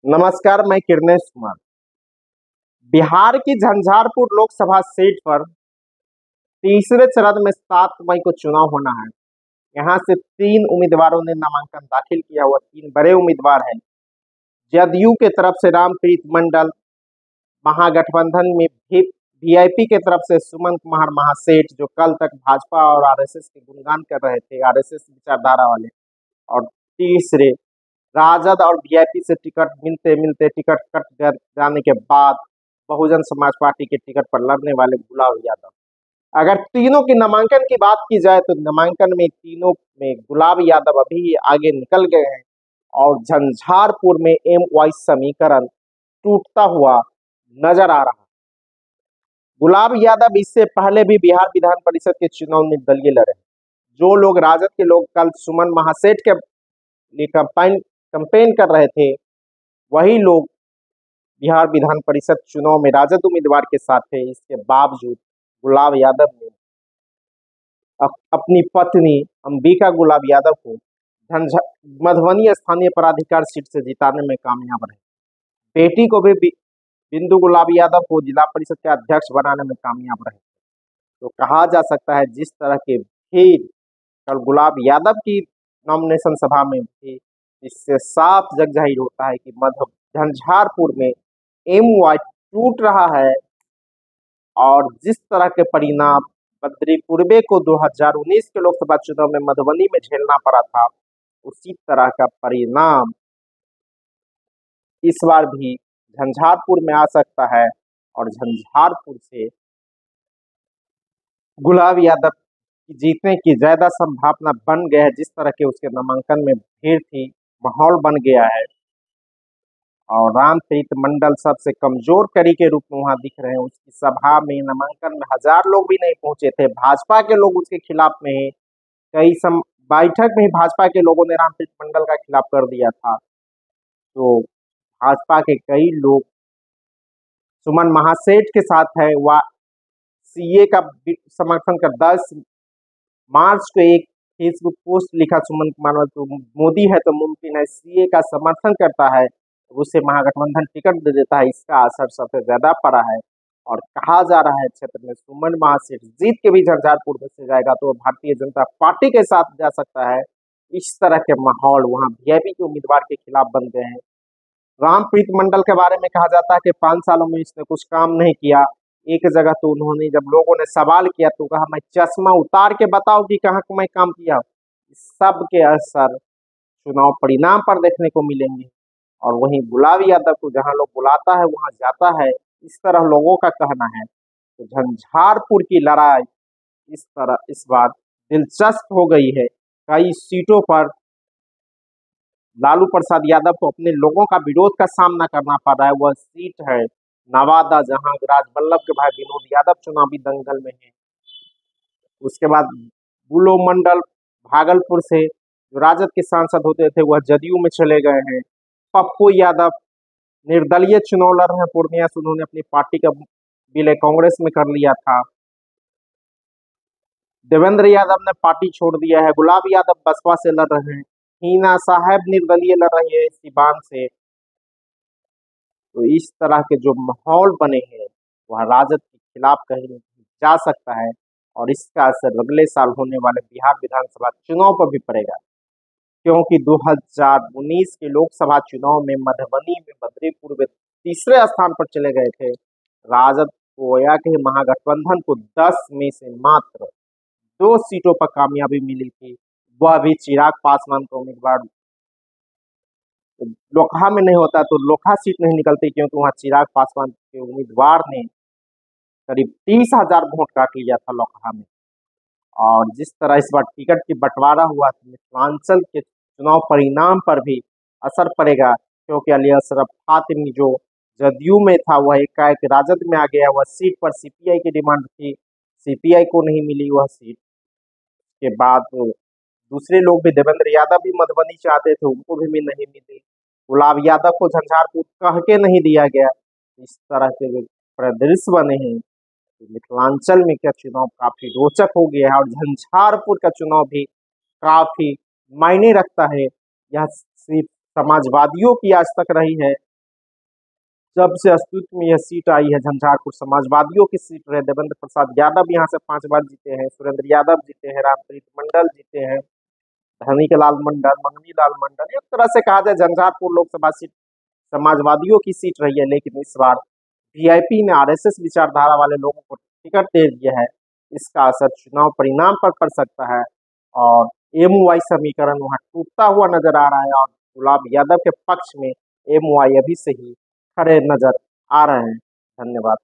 नमस्कार, मैं किरनेश कुमार। बिहार की झंझारपुर लोकसभा सीट पर तीसरे चरण में 7 मई को चुनाव होना है। यहाँ से 3 उम्मीदवारों ने नामांकन दाखिल किया हुआ। 3 बड़े उम्मीदवार हैं। जदयू के तरफ से रामप्रीत मंडल, महागठबंधन में भी वीआईपी के तरफ से सुमन कुमार महासेठ, जो कल तक भाजपा और आरएसएस के गुणगान कर रहे थे, आरएसएस विचारधारा वाले। और तीसरे, राजद और वीआईपी से टिकट मिलते मिलते टिकट कट जाने के बाद बहुजन समाज पार्टी के टिकट पर लड़ने वाले गुलाब यादव। अगर तीनों की नामांकन की बात की जाए तो नामांकन में तीनों में गुलाब यादव अभी आगे निकल गए हैं और झंझारपुर में एम वाई समीकरण टूटता हुआ नजर आ रहा है। गुलाब यादव इससे पहले भी बिहार विधान परिषद के चुनाव में दलीय लड़े। जो लोग राजद के लोग कल सुमन महासेठ के लिए कैंपेन कर रहे थे, वही लोग बिहार विधान परिषद चुनाव में राजद उम्मीदवार के साथ थे। इसके बावजूद गुलाब यादव ने अपनी पत्नी अंबिका गुलाब यादव को मधुबनी स्थानीय प्राधिकार सीट से जिताने में कामयाब रहे। बेटी को भी बिंदु गुलाब यादव को जिला परिषद के अध्यक्ष बनाने में कामयाब रहे। तो कहा जा सकता है जिस तरह के भीड़ कल गुलाब यादव की नॉमिनेशन सभा में थी, इससे साफ जग जाहिर होता है कि झंझारपुर में एम वाई टूट रहा है। और जिस तरह के परिणाम बद्री पूर्वे को 2019 के लोकसभा चुनाव में मधुबनी में झेलना पड़ा था, उसी तरह का परिणाम इस बार भी झंझारपुर में आ सकता है। और झंझारपुर से गुलाब यादव की जीतने की ज्यादा संभावना बन गया है। जिस तरह के उसके नामांकन में भीड़ थी, माहौल बन गया है। और रामप्रीत मंडल सबसे कमजोर कड़ी के रूप में वहां दिख रहे हैं। उसकी सभा में नामांकन में 1000 लोग भी नहीं पहुंचे थे। भाजपा के लोग उसके खिलाफ में हैं। बैठक में भाजपा के लोगों ने रामप्रीत मंडल का खिलाफ कर दिया था। तो भाजपा के कई लोग सुमन महासेठ के साथ है। वह सीए का समर्थन कर 10 मार्च को एक फेसबुक पोस्ट लिखा सुमन कुमार, तो मोदी है तो मुमकिन है, सीए का समर्थन करता है, उसे महागठबंधन टिकट दे देता है। इसका असर सबसे ज्यादा पड़ा है। और कहा जा रहा है क्षेत्र में सुमन महासेठ जीत के भी झंझारपुर में से जाएगा तो भारतीय जनता पार्टी के साथ जा सकता है। इस तरह के माहौल वहां वीआईपी के उम्मीदवार के खिलाफ बन गए हैं। रामप्रीत मंडल के बारे में कहा जाता है कि 5 सालों में इसने कुछ काम नहीं किया। एक जगह तो उन्होंने, जब लोगों ने सवाल किया तो कहा, मैं चश्मा उतार के बताओ कि कहाँ मैं काम किया। सब के असर चुनाव परिणाम पर देखने को मिलेंगे। और वहीं गुलाब यादव को जहां लोग बुलाता है वहां जाता है, इस तरह लोगों का कहना है। तो झंझारपुर की लड़ाई इस बार दिलचस्प हो गई है। कई सीटों पर लालू प्रसाद यादव को अपने लोगों का विरोध का सामना करना पड़ रहा है। वह सीट है नवादा, जहां राजबल्लभ के भाई विनोद यादव चुनावी दंगल में है। उसके बाद बुलो मंडल भागलपुर से जो राजद के सांसद होते थे, वह जदयू में चले गए हैं। पप्पू यादव निर्दलीय चुनाव लड़ रहे हैं पूर्णिया से। उन्होंने अपनी पार्टी का विलय कांग्रेस में कर लिया था। देवेंद्र यादव ने पार्टी छोड़ दिया है। गुलाब यादव बसपा से लड़ रहे हैं। हीना साहब निर्दलीय लड़ रही है सिवान से। तो इस तरह के जो माहौल बने हैं, वह राजद के खिलाफ कहीं जा सकता है। और इसका असर अगले साल होने वाले बिहार विधानसभा चुनाव पर भी पड़ेगा, क्योंकि 2019 के लोकसभा चुनाव में मधुबनी में बद्रीपुर में तीसरे स्थान पर चले गए थे। राजद को या कि महागठबंधन को 10 में से मात्र 2 सीटों पर कामयाबी मिली थी। वह भी चिराग पासवान का उम्मीदवार लोकहा में नहीं होता तो लोकहा सीट नहीं निकलती, क्योंकि वहां चिराग पासवान के उम्मीदवार ने करीब 30,000 वोट काट लिया था लोकहा में। और जिस तरह इस बार टिकट की बंटवारा हुआ, मिथिलांचल के चुनाव परिणाम पर भी असर पड़ेगा, क्योंकि अली अशरफ फातिमी जो जदयू में था वह एकाएक राजद में आ गया। वह सीट पर सीपीआई की डिमांड थी, सीपीआई को नहीं मिली वह सीट। के बाद दूसरे लोग भी, देवेंद्र यादव भी मधुबनी चाहते थे, उनको भी नहीं मिली। गुलाब यादव को झंझारपुर कह के नहीं दिया गया। इस तरह के जो परिदृश्य बने हैं, मिथिलांचल में क्या चुनाव काफी रोचक हो गया है। और झंझारपुर का चुनाव भी काफी मायने रखता है। यह सिर्फ समाजवादियों की आज तक रही है, जब से अस्तित्व में यह सीट आई है, झंझारपुर समाजवादियों की सीट रहे। देवेंद्र प्रसाद यादव यहाँ से 5 बार जीते हैं, सुरेंद्र यादव जीते हैं, रामप्रीत मंडल जीते हैं, धनीक लाल मंडल, मंगनी लाल मंडल। एक तरह से कहा जाए झंझारपुर लोकसभा सीट समाजवादियों की सीट रही है, लेकिन इस बार वीआईपी ने आरएसएस विचारधारा वाले लोगों को टिकट दे दिया है। इसका असर चुनाव परिणाम पर पड़ सकता है और एमवाई समीकरण वहां टूटता हुआ नजर आ रहा है और गुलाब यादव के पक्ष में एमवाई अभी से ही खड़े नजर आ रहे हैं। धन्यवाद।